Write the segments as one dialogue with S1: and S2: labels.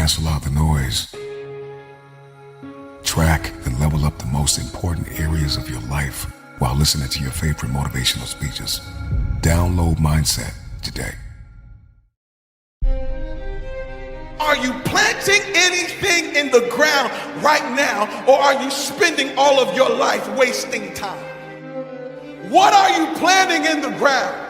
S1: cancel out the noise. Track and level up the most important areas of your life while listening to your favorite motivational speeches. Download Mindset today.
S2: Are you planting anything in the ground right now, or are you spending all of your life wasting time? What are you planting in the ground?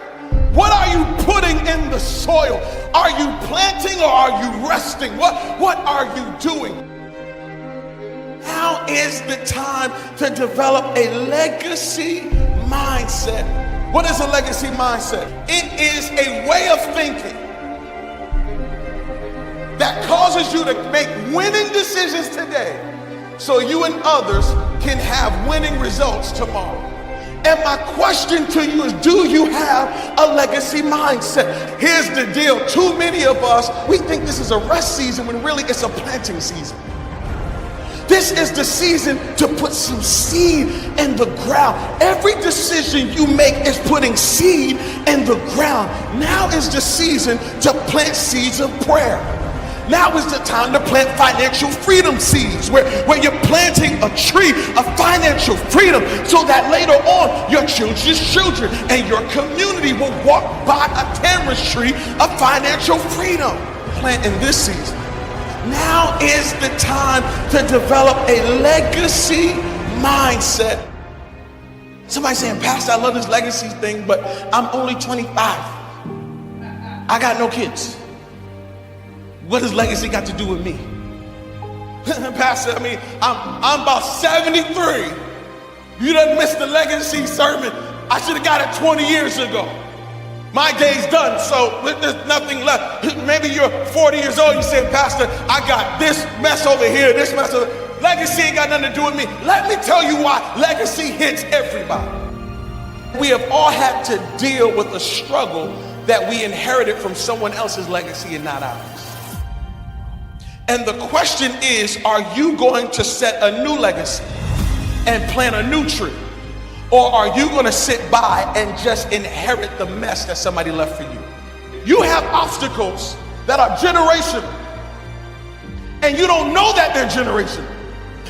S2: What are you putting in the soil? Are you planting or are you resting? What are you doing? Now is the time to develop a legacy mindset. What is a legacy mindset? It is a way of thinking that causes you to make winning decisions today so you and others can have winning results tomorrow. And my question to you is, do you have a legacy mindset? Here's the deal. Too many of us, we think this is a rest season when really it's a planting season. This is the season to put some seed in the ground. Every decision you make is putting seed in the ground. Now is the season to plant seeds of prayer. Now is the time to plant financial freedom seeds, where you're planting a tree of financial freedom so that later on your children's children and your community will walk by a tamarisk tree of financial freedom. Plant in this season. Now is the time to develop a legacy mindset. Somebody saying, Pastor, I love this legacy thing, but I'm only 25. I got no kids. What does legacy got to do with me? Pastor, I'm about 73. You done missed the legacy sermon. I should have got it 20 years ago. My day's done, so there's nothing left. Maybe you're 40 years old, you say, Pastor, I got this mess over here, this mess over there. Legacy ain't got nothing to do with me. Let me tell you why legacy hits everybody. We have all had to deal with a struggle that we inherited from someone else's legacy and not ours. And the question is, are you going to set a new legacy and plant a new tree? Or are you going to sit by and just inherit the mess that somebody left for you? You have obstacles that are generational, and you don't know that they're generational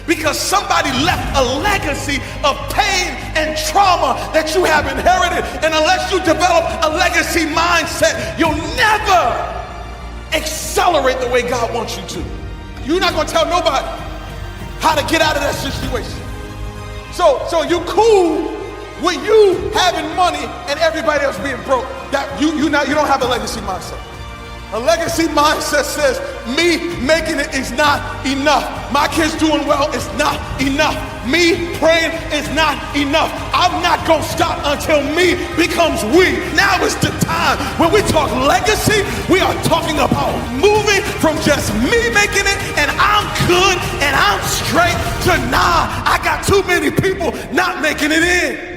S2: because somebody left a legacy of pain and trauma that you have inherited. And unless you develop a legacy mindset, you'll never accelerate the way God wants you to. You're not going to tell nobody how to get out of that situation. So you cool with you having money and everybody else being broke. That you don't have a legacy mindset. A legacy mindset says, me making it is not enough. My kids doing well is not enough. Me praying is not enough. I'm not going to stop until me becomes we. Now is the time. When we talk legacy, we are talking about moving from just me making it and I'm good and I'm straight to I got too many people not making it in.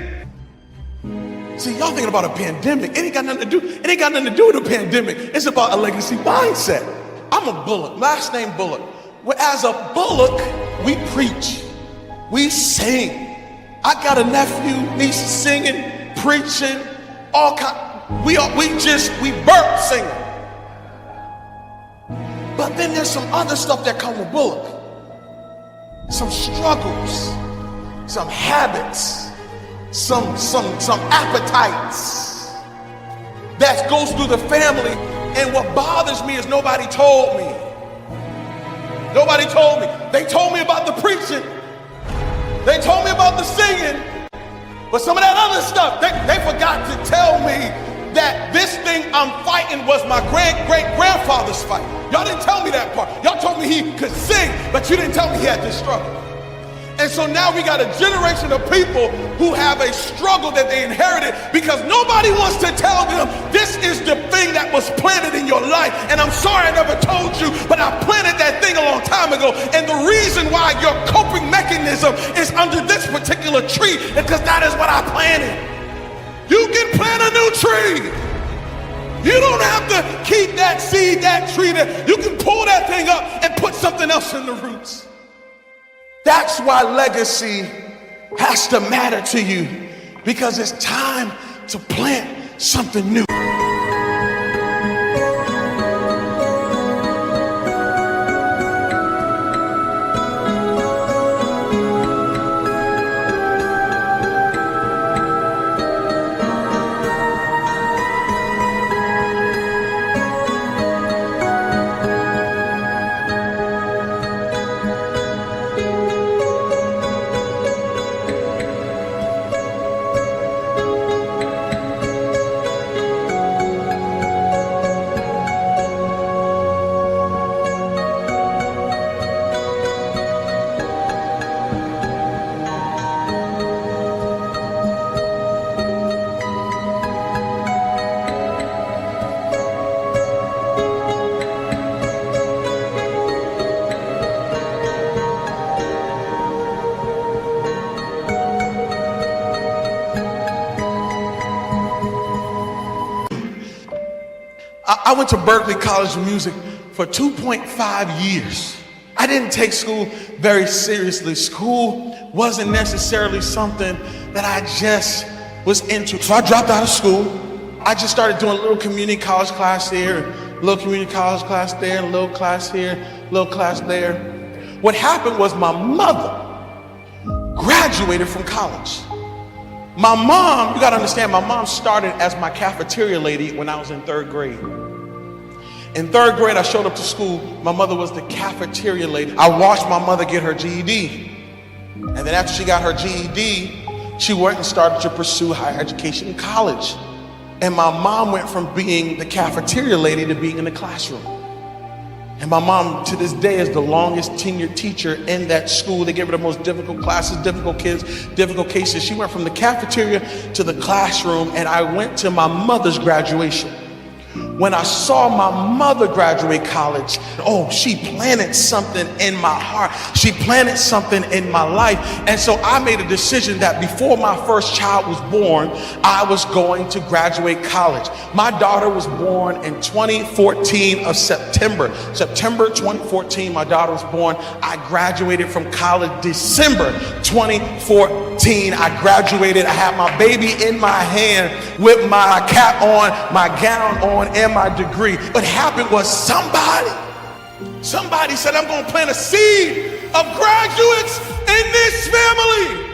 S2: See, y'all thinking about a pandemic. It ain't got nothing to do with a pandemic. It's about a legacy mindset. I'm a Bullock, last name Bullock. Well, as a Bullock, we preach, we sing. I got a nephew, niece singing, preaching, all kind. We birth singing. But then there's some other stuff that come with Bullock. Some struggles, some habits, some appetites that goes through the family. And what bothers me is nobody told me. Nobody told me. They told me about the preaching. They told me about the singing. But some of that other stuff, they forgot to tell me that this thing I'm fighting was my great-great-grandfather's fight. Y'all didn't tell me that part. Y'all told me he could sing, but you didn't tell me he had this struggle. And so now we got a generation of people who have a struggle that they inherited because nobody wants to tell them this is the thing that was planted in your life. And I'm sorry I never told you, but I planted that thing a long time ago. And the reason why your coping mechanism is under this particular tree is because that is what I planted. You can plant a new tree. You don't have to keep that seed, that tree there. You can pull that thing up and put something else in the roots. That's why legacy has to matter to you, because it's time to plant something new. I went to Berkeley College of Music for 2.5 years. I didn't take school very seriously. School wasn't necessarily something that I just was into. So I dropped out of school. I just started doing a little community college class here, a little community college class there, a little class here, a little class there. What happened was my mother graduated from college. My mom, you gotta understand, my mom started as my cafeteria lady when I was in 3rd grade. In 3rd grade, I showed up to school. My mother was the cafeteria lady. I watched my mother get her GED. And then after she got her GED, she went and started to pursue higher education in college. And my mom went from being the cafeteria lady to being in the classroom. And my mom, to this day, is the longest tenured teacher in that school. They gave her the most difficult classes, difficult kids, difficult cases. She went from the cafeteria to the classroom, and I went to my mother's graduation. When I saw my mother graduate college, oh, she planted something in my heart. She planted something in my life. And so I made a decision that before my first child was born, I was going to graduate college. My daughter was born in 2014 of September. September 2014, my daughter was born. I graduated from college December 2014. I graduated. I had my baby in my hand with my cap on, my gown on, and my degree. What happened was somebody said, I'm going to plant a seed of graduates in this family.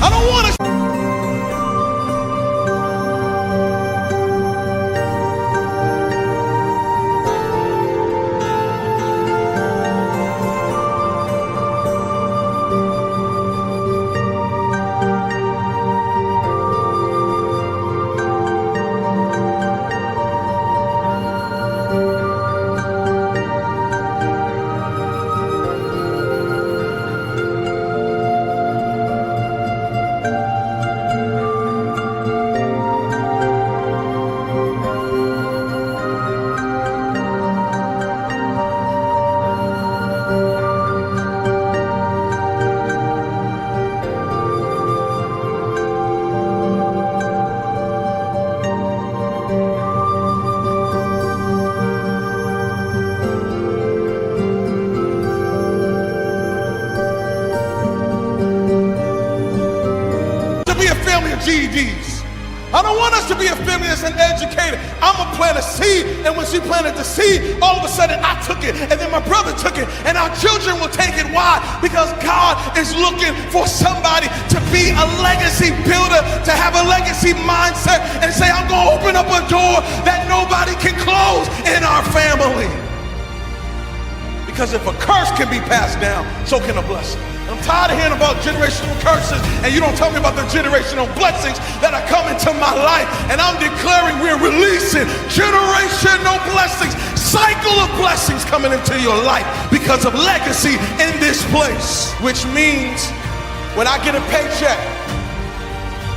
S2: I don't want to. GEDs. I don't want us to be a family that's uneducated. I'm gonna plant a seed, and when she planted the seed, all of a sudden I took it, and then my brother took it, and our children will take it. Why? Because God is looking for somebody to be a legacy builder, to have a legacy mindset, and say, I'm gonna open up a door that nobody can close in our family. Because if a curse can be passed down, so can a blessing. I'm tired of hearing about generational curses, and you don't tell me about the generational blessings that are coming to my life. And I'm declaring we're releasing generational blessings, cycle of blessings coming into your life because of legacy in this place. Which means when I get a paycheck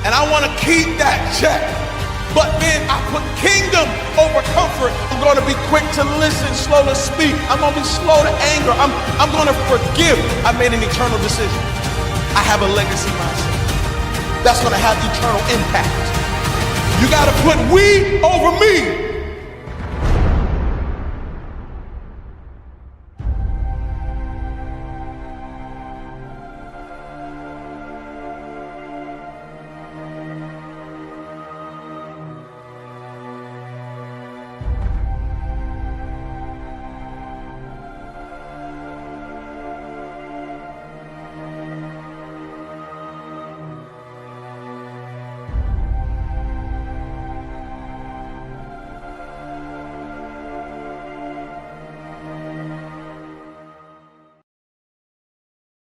S2: and I want to keep that check, but then I put kingdom over comfort. I'm going to be quick to listen, slow to speak. I'm going to be slow to anger. I'm going to forgive. I made an eternal decision. I have a legacy mindset. That's going to have eternal impact. You got to put we over me.